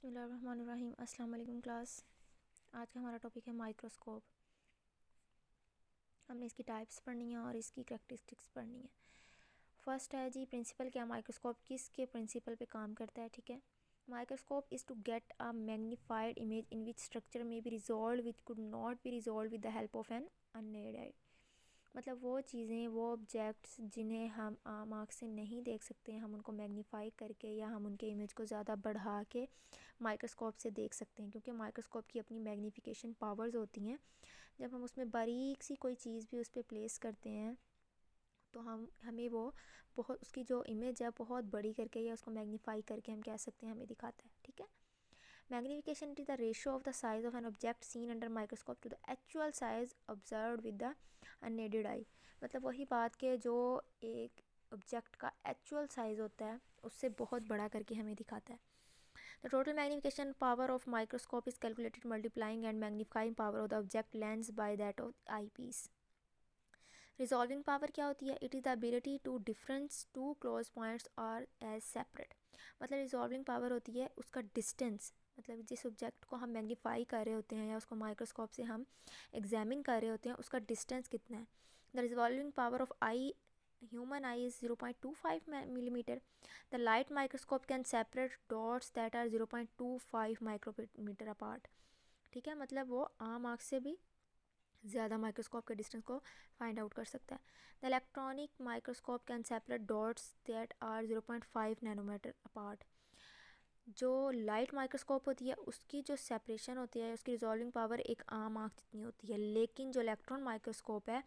बिस्मिल्लाहिर्रहमानिर्रहीम। अस्सलाम वालेकुम क्लास। आज का हमारा टॉपिक है माइक्रोस्कोप। हमने इसकी टाइप्स पढ़नी है और इसकी करैक्टरिस्टिक्स पढ़नी है। फर्स्ट है जी प्रिंसिपल। क्या माइक्रोस्कोप किसके प्रिंसिपल पे काम करता है? ठीक है, microscope is to get a magnified image in which structure may be resolve which could not be resolve with the help of an unaided eye. मतलब वो चीज़ें, वो ऑब्जेक्ट्स जिन्हें हम आम आँख से नहीं देख सकते हैं, हम उनको मैग्नीफाई करके या हम उनके इमेज को ज़्यादा बढ़ा के माइक्रोस्कोप से देख सकते हैं, क्योंकि माइक्रोस्कोप की अपनी मैग्नीफिकेशन पावर्स होती हैं। जब हम उसमें बारीक सी कोई चीज़ भी उस पर प्लेस करते हैं तो हमें वो बहुत, उसकी जो इमेज है बहुत बड़ी करके या उसको मैग्नीफाई करके हम कह सकते हैं हमें दिखाता है। ठीक है, magnification is the ratio of the size of an object seen under microscope to the actual size observed with the unaided eye. मतलब वही बात के जो एक ऑब्जेक्ट का एक्चुअल साइज़ होता है उससे बहुत बड़ा करके हमें दिखाता है। The total magnification power of microscope is calculated multiplying and magnifying power of the object lens by that of eyepiece. Resolving power क्या होती है? It is the ability to difference two close points or as separate. मतलब resolving power होती है उसका distance, मतलब जिस object को हम मैग्नीफाई कर रहे होते हैं या उसको माइक्रोस्कोप से हम एग्जामिन कर रहे होते हैं उसका डिस्टेंस कितना है। The resolving power of I human eye is 0.25 millimeter. The light microscope can separate dots that are 0.25 micrometer apart. ठीक है, मतलब वो आम आँख से भी ज़्यादा माइक्रोस्कोप के डिस्टेंस को फाइंड आउट कर सकता है। The electronic microscope can separate dots that are 0.5 nanometer apart. जो लाइट माइक्रोस्कोप होती है उसकी जो सेपरेशन होती है, उसकी रिजॉल्विंग पावर एक आम आँख जितनी होती है, लेकिन जो इलेक्ट्रॉन माइक्रोस्कोप है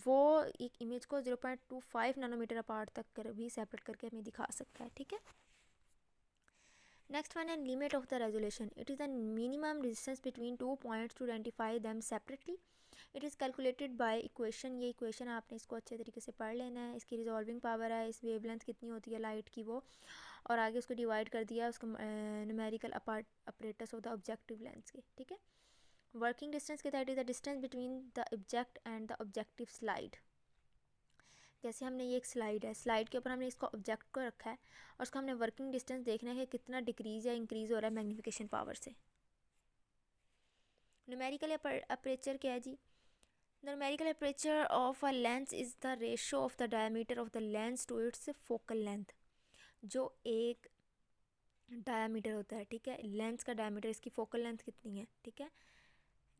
वो एक इमेज को 0.25 नैनोमीटर अपार्ट तक कर भी सेपरेट करके हमें दिखा सकता है। ठीक है, नेक्स्ट वन है limit of the resolution. It is the minimum distance between two points to identify them separately. It is calculated by equation. ये इक्वेशन आपने इसको अच्छे तरीके से पढ़ लेना है। इसकी रिजॉल्विंग पावर है, इस वेवलेंथ कितनी होती है लाइट की वो, और आगे उसको डिवाइड कर दिया उसको numerical apparatus of the objective lens के। ठीक है, वर्किंग डिस्टेंस के that is the distance between the object and the objective slide. जैसे हमने ये एक स्लाइड है, स्लाइड के ऊपर हमने इसको ऑब्जेक्ट को रखा है और उसका हमने वर्किंग डिस्टेंस देखना है कि कितना डिक्रीज़ या इंक्रीज़ हो रहा है मैग्नीफिकेशन पावर से। न्यूमेरिकल अपर्चर क्या है जी? The numerical aperture of a lens is the ratio of the diameter of the lens to its focal length. जो एक डायमीटर होता है, ठीक है, लेंस का डायमीटर, इसकी फोकल लेंथ कितनी है। ठीक है,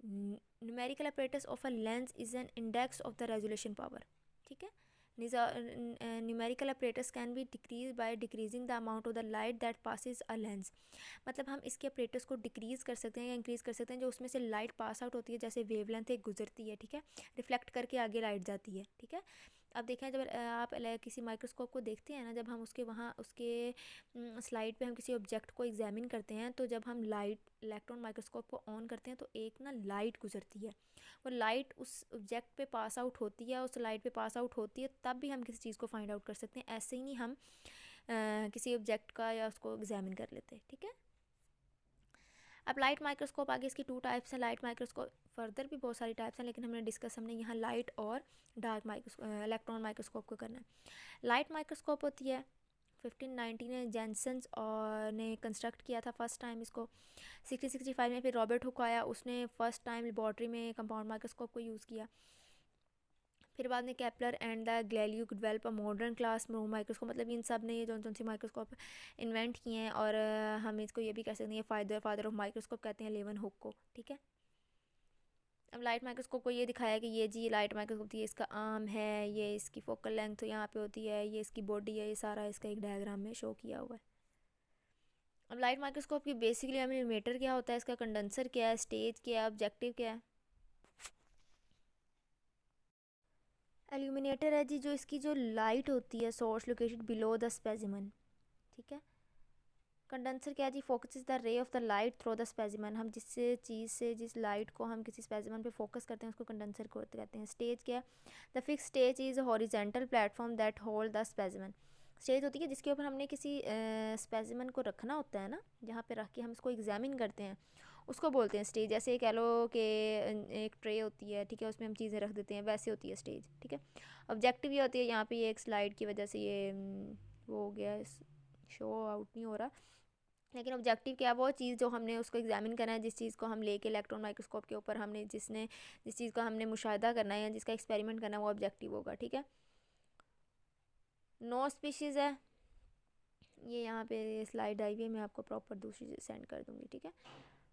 numerical apparatus of a lens is an index of the resolution power. ठीक है, numerical apparatus can be decrease by decreasing the amount of the light that passes a lens. मतलब हम इसके अपरेटस को डिक्रीज़ कर सकते हैं या इंक्रीज़ कर सकते हैं जो उसमें से लाइट पास आउट होती है, जैसे वेवलेंथ एक गुजरती है, ठीक है, रिफ्लेक्ट करके आगे लाइट जाती है। ठीक है, अब देखें जब आप किसी माइक्रोस्कोप को देखते हैं ना, जब हम उसके स्लाइड पे हम किसी ऑब्जेक्ट को एग्जामिन करते हैं तो जब हम लाइट इलेक्ट्रॉन माइक्रोस्कोप को ऑन करते हैं तो एक ना लाइट गुजरती है, वो लाइट उस ऑब्जेक्ट पे पास आउट होती है, उस लाइट पे पास आउट होती है, तब भी हम किसी चीज़ को फाइंड आउट कर सकते हैं। ऐसे ही नहीं हम किसी ऑब्जेक्ट का या उसको एग्जामिन कर लेते। ठीक है, अब लाइट माइक्रोस्कोप, आगे इसकी टू टाइप्स हैं लाइट माइक्रोस्कोप, फर्दर भी बहुत सारी टाइप्स हैं लेकिन हमने यहाँ लाइट और डार्क इलेक्ट्रॉन माइक्रोस्कोप को करना है। लाइट माइक्रोस्कोप होती है 1590 में जेनसन्स और ने कंस्ट्रक्ट किया था फर्स्ट टाइम इसको। 1665 में फिर रॉबर्ट हुक आया, उसने फर्स्ट टाइम लेबॉर्ट्री में कंपाउंड माइक्रोस्कोप को यूज़ किया। फिर बाद में Kepler and the Galileo develop a modern class microscope. मतलब इन सब ने ये जौन सी माइक्रोस्कोप इन्वेंट किए हैं, और हम इसको ये भी कह सकते हैं फादर ऑफ माइक्रोस्कोप कहते हैं लेवन हुक को। ठीक है, अब लाइट माइक्रोस्कोप को ये दिखाया कि ये जी लाइट माइक्रोस्कोप, ये इसका आर्म है, ये इसकी फोकल लेंथ यहाँ पे होती है, ये इसकी बॉडी है, ये सारा इसका एक डायग्राम में शो किया हुआ है। अब लाइट माइक्रोस्कोप की बेसिकली हमें इमीटर क्या होता है, इसका कंडेंसर क्या है, स्टेज क्या है, ऑब्जेक्टिव क्या है। एल्यूमिनेटर है जी, जो इसकी जो लाइट होती है source located below the specimen. ठीक है, कंडेंसर क्या है जी? Focus the ray of the light through the specimen. हम जिस लाइट को हम किसी स्पेसिमन पे फोकस करते हैं उसको कंडेंसर को कहते हैं। स्टेज क्या है? The fix stage is horizontal platform that hold the specimen. Stage होती है जिसके ऊपर हमने किसी स्पेसिमन को रखना होता है ना, जहाँ पे रख के हम इसको एग्जामिन करते हैं, उसको बोलते हैं स्टेज। जैसे कह लो कि एक ट्रे होती है, ठीक है, उसमें हम चीज़ें रख देते हैं, वैसे होती है स्टेज। ठीक है, ऑब्जेक्टिव ये होती है, यहाँ पे ये एक स्लाइड की वजह से ये वो हो गया, शो आउट नहीं हो रहा, लेकिन ऑब्जेक्टिव क्या है, वो चीज़ जो हमने उसको एग्जामिन करना है, जिस चीज़ को हम लेके इलेक्ट्रॉन माइक्रोस्कोप के ऊपर हमने जिस चीज़ का हमने मुशाहिदा करना है या जिसका एक्सपेरिमेंट करना है, वो ऑब्जेक्टिव होगा। ठीक है, 9 स्पीशीज़ है। ये यहाँ पे स्लाइड आई हुई है, मैं आपको प्रॉपर दूसरी सेंड कर दूँगी। ठीक है,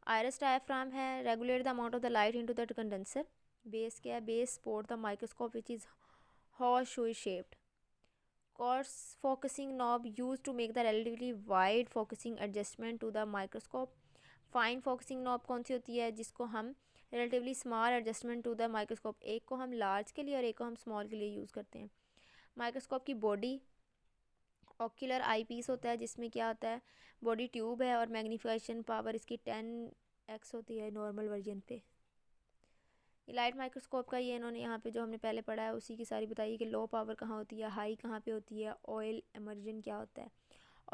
आयरस डायफ्राम है, regulate the amount of the light into the condenser. Base क्या है, base support the microscope which is horseshoe shaped. Coarse focusing knob used to make the relatively wide focusing adjustment to the microscope. Fine focusing knob कौन सी होती है, जिसको हम relatively small adjustment to the microscope, एक को हम large के लिए और एक को हम small के लिए यूज़ करते हैं। माइक्रोस्कोप की बॉडी ऑक्यूलर आई पीस होता है, जिसमें क्या होता है, बॉडी ट्यूब है और मैग्नीफिकेशन पावर इसकी 10x होती है नॉर्मल वर्जन पे। लाइट माइक्रोस्कोप का ये इन्होंने यहाँ पे जो हमने पहले पढ़ा है उसी की सारी बताई कि लो पावर कहाँ होती है, हाई कहाँ पे होती है, ऑयल इमर्जन क्या होता है।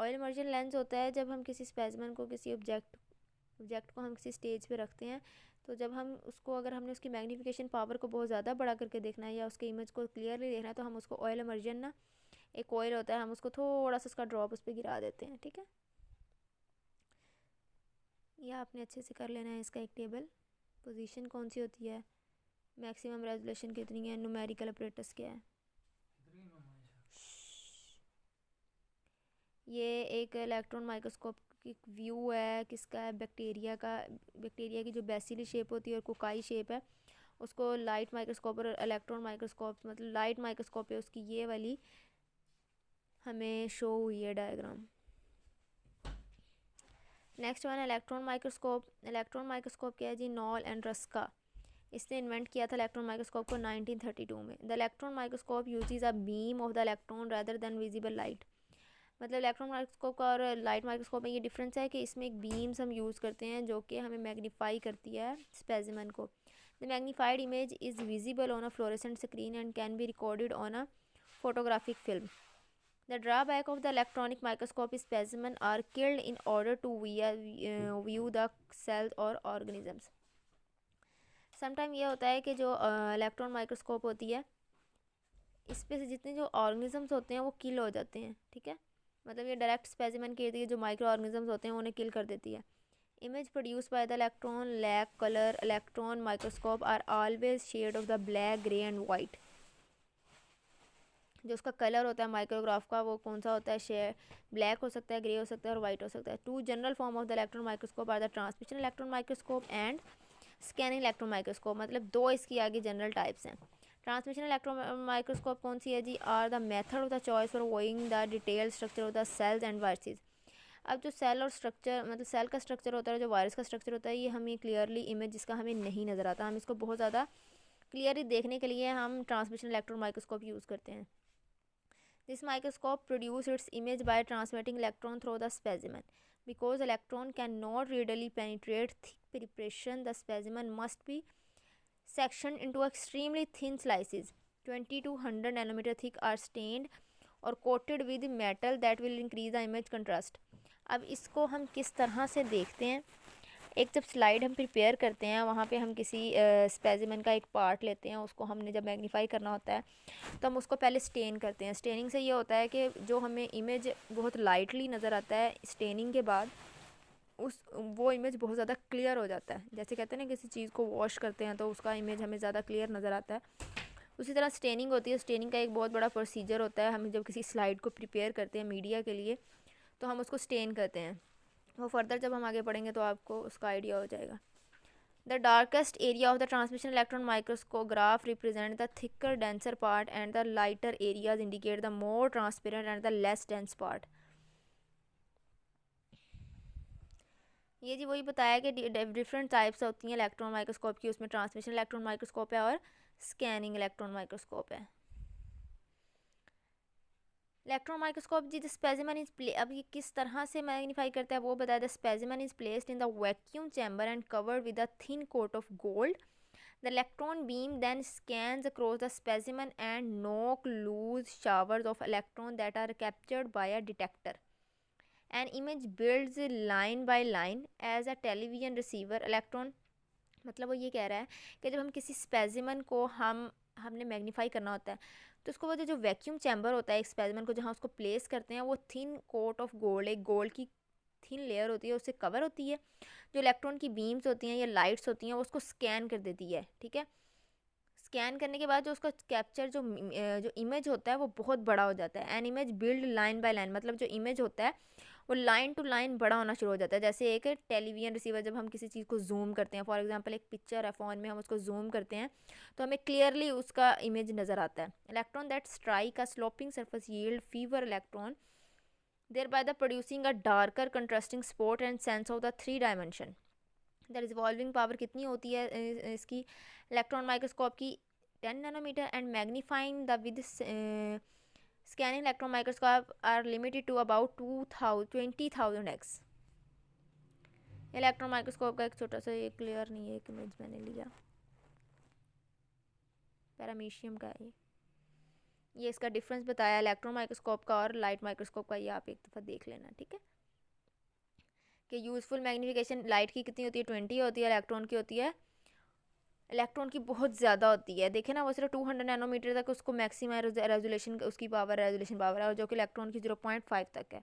ऑयल इमर्जन लेंस होता है जब हम किसी स्पेसिमेन को, किसी ऑब्जेक्ट को हम किसी स्टेज पे रखते हैं, तो जब हम उसको, अगर हमने उसकी मैग्नीफिकेशन पावर को बहुत ज़्यादा बड़ा करके देखना है या उसके इमेज को क्लियरली देखना है, तो हम उसको ऑयल इमर्जन ना, एक ऑयल होता है, हम उसको थोड़ा सा उसका ड्रॉप उस पर गिरा देते हैं। ठीक है, यह आपने अच्छे से कर लेना है। इसका एक टेबल, पोजीशन कौन सी होती है, मैक्सिमम रेजोल्यूशन कितनी है, न्यूमेरिकल ऑपरेटर्स क्या है। ये एक इलेक्ट्रॉन माइक्रोस्कोप की व्यू है, किसका है, बैक्टीरिया का। बैक्टीरिया की जो बेसिली शेप होती है और कोकाई शेप है, उसको लाइट माइक्रोस्कोप और इलेक्ट्रॉन माइक्रोस्कोप, मतलब लाइट माइक्रोस्कोप है उसकी ये वाली हमें शो हुई है diagram. Next one electron microscope. Electron microscope क्या है जी, नॉल एंड रस्का, इसने इन्वेंट किया था इलेक्ट्रॉन माइक्रोस्कोप को 1932 में। The electron microscope uses a beam of the electron rather than visible light. मतलब इलेक्ट्रॉन माइक्रोस्कोप का और लाइट माइक्रोस्कोप में ये डिफरेंस है कि इसमें एक बीम्स हम यूज़ करते हैं जो कि हमें मैग्नीफाई करती है स्पेसिमेन को। The magnified image is visible on a fluorescent screen and can be recorded on a photographic film. The drawback of the electronic microscope is specimens are killed in order to view the cells or organisms. Sometime ये होता है कि जो electron microscope होती है, इस पे से जितने जो ऑर्गेनिजम्स होते हैं वो किल हो जाते हैं। ठीक है, मतलब ये डायरेक्ट स्पेसिमेन के इर्द जो माइक्रो ऑर्गेनिजम्स होते हैं उन्हें किल कर देती है। Image produce by the electron lack colour. Electron microscope are always shade of the black, grey and white. जो उसका कलर होता है माइक्रोग्राफ का वो कौन सा होता है, शेड ब्लैक हो सकता है, ग्रे हो सकता है और वाइट हो सकता है। Two general form of the electron microscope are the transmission electron microscope and scanning electron microscope. मतलब दो इसकी आगे जनरल टाइप्स हैं। ट्रांसमिशन इलेक्ट्रॉन माइक्रोस्कोप कौन सी है जी, are the method of the choice for viewing the detail structure of the cells and viruses. अब जो सेल और स्ट्रक्चर, मतलब सेल का स्ट्रक्चर होता है, जो वायरस का स्ट्रक्चर होता है, ये हमें क्लियरली इमेज जिसका हमें नहीं नज़र आता, हम इसको बहुत ज़्यादा क्लियरली देखने के लिए हम ट्रांसमिशन इलेक्ट्रॉन माइक्रोस्कोप यूज़ करते हैं। This microscope produces its image by transmitting electron through the specimen. Because electron cannot readily penetrate thick preparation, the specimen must be sectioned into extremely thin slices, 20 to 100 nanometer thick, are stained or coated with metal that will increase the image contrast. अब इसको हम किस तरह से देखते हैं, एक जब स्लाइड हम प्रिपेयर करते हैं, वहाँ पे हम किसी स्पेसिमेन का एक पार्ट लेते हैं, उसको हमने जब मैग्नीफाई करना होता है तो हम उसको पहले स्टेन करते हैं। स्टेनिंग से ये होता है कि जो हमें इमेज बहुत लाइटली नज़र आता है, स्टेनिंग के बाद वो इमेज बहुत ज़्यादा क्लियर हो जाता है। जैसे कहते हैं ना, किसी चीज़ को वॉश करते हैं तो उसका इमेज हमें ज़्यादा क्लियर नज़र आता है, उसी तरह स्टेनिंग होती है। स्टेनिंग का एक बहुत बड़ा प्रोसीजर होता है। हम जब किसी स्लाइड को प्रिपेयर करते हैं मीडिया के लिए तो हम उसको स्टेन करते हैं। वो फर्दर जब हम आगे पढ़ेंगे तो आपको उसका आइडिया हो जाएगा। The darkest area of the transmission electron micrograph represent the thicker denser part and the lighter areas indicate the more transparent and the less dense part. ये जी वही बताया कि डिफरेंट टाइप्स होती हैं इलेक्ट्रॉन माइक्रोस्कोप की। उसमें ट्रांसमिशन इलेक्ट्रॉन माइक्रोस्कोप है और स्कैनिंग इलेक्ट्रॉन माइक्रोस्कोप है। इलेक्ट्रॉन माइक्रोस्कोप जी, द स्पेसिमेन इज प्ले, अब ये किस तरह से मैग्नीफाई करता है वो बताया। The specimen is placed in the vacuum chamber and covered with a thin coat of gold. The electron beam then scans across the specimen and knock loose showers of electron that are captured by a detector. An image builds line by line as a television receiver. Electron, मतलब वो ये कह रहा है कि जब हम किसी स्पेसिमेन को हमने मैग्नीफाई करना होता है तो उसको वो जो वैक्यूम चैम्बर होता है एक स्पेसिमेन को जहाँ उसको प्लेस करते हैं, वो थिन कोट ऑफ गोल्ड, एक गोल्ड की थिन लेयर होती है उससे कवर होती है, जो इलेक्ट्रॉन की बीम्स होती हैं या लाइट्स होती हैं वो उसको स्कैन कर देती है, ठीक है। स्कैन करने के बाद जो उसका कैप्चर जो इमेज होता है वो बहुत बड़ा हो जाता है। An image build line by line, मतलब जो इमेज होता है वो लाइन टू लाइन बड़ा होना शुरू हो जाता है। जैसे एक टेलीविजन रिसीवर, जब हम किसी चीज़ को जूम करते हैं, फॉर एग्जांपल एक पिक्चर है फ़ोन में, हम उसको जूम करते हैं तो हमें क्लियरली उसका इमेज नज़र आता है। Electron that strike a sloping surface yield fewer electron thereby the producing a darker contrasting spot and sense of the 3 dimension. The resolving power कितनी होती है इसकी इलेक्ट्रॉन माइक्रोस्कोप की, 10 nanometer, and magnifying the with scanning electron microscope are limited to about 20,000x। Electron microscope का एक छोटा सा, ये क्लियर नहीं है, एक इमेज मैंने लिया, पैरामीशियम का है ये इसका डिफरेंस बताया इलेक्ट्रॉन माइक्रोस्कोप का और लाइट माइक्रोस्कोप का, ये आप एक दफ़ा देख लेना, ठीक है। कि यूज़फुल मैग्नीफिकेशन लाइट की कितनी होती है, 20 होती है, इलेक्ट्रॉन की होती है, इलेक्ट्रॉन की बहुत ज़्यादा होती है। देखे ना, वो सिर्फ 200 नैनोमीटर तक उसको मैक्सिमम रेजोल्यूशन उसकी रेजोल्यूशन पावर है, और जो कि इलेक्ट्रॉन की 0.5 तक है।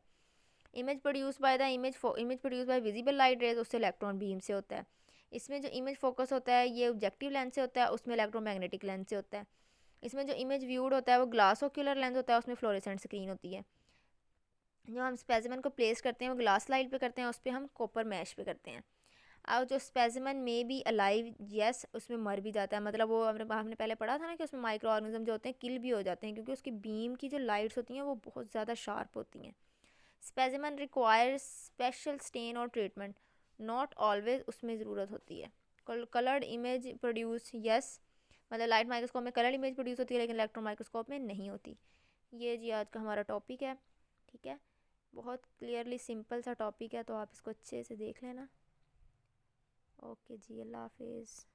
Image produce by the image produce bye visible light rays, उससे इलेक्ट्रॉन बीम से होता है। इसमें जो इमेज फोकस होता है ये ऑब्जेक्टिव लेंस से होता है, उसमें इलेक्ट्रोमैग्नेटिक लेंस से होता है। इसमें जो इमेज व्यूड होता है वो ग्लास ओक्यूलर लेंस होता है, उसमें फ्लोरेसेंट स्क्रीन होती है। जो हम स्पेसिमेन को प्लेस करते हैं वो ग्लास स्लाइड पे करते हैं, उस पर हम कॉपर मैश पे करते हैं। और जो स्पेसिमेन में बी अलाइव, यस, उसमें मर भी जाता है, मतलब वो हमने पहले पढ़ा था ना कि उसमें माइक्रो ऑर्गेनिज्म जो होते हैं किल भी हो जाते हैं, क्योंकि उसकी बीम की जो लाइट्स होती हैं वो बहुत ज़्यादा शार्प होती हैं। स्पेसिमेन रिक्वायर्स स्पेशल स्टेन और ट्रीटमेंट, नॉट ऑलवेज उसमें ज़रूरत होती है। कलर्ड इमेज प्रोड्यूस, यस, मतलब लाइट माइक्रोस्कोप में कलर्ड इमेज प्रोड्यूस होती है लेकिन इलेक्ट्रॉन माइक्रोस्कोप में नहीं होती। ये जी आज का हमारा टॉपिक है, ठीक है। बहुत क्लियरली सिंपल सा टॉपिक है, तो आप इसको अच्छे से देख लेना। ओके जी, अल्लाह हाफिज़।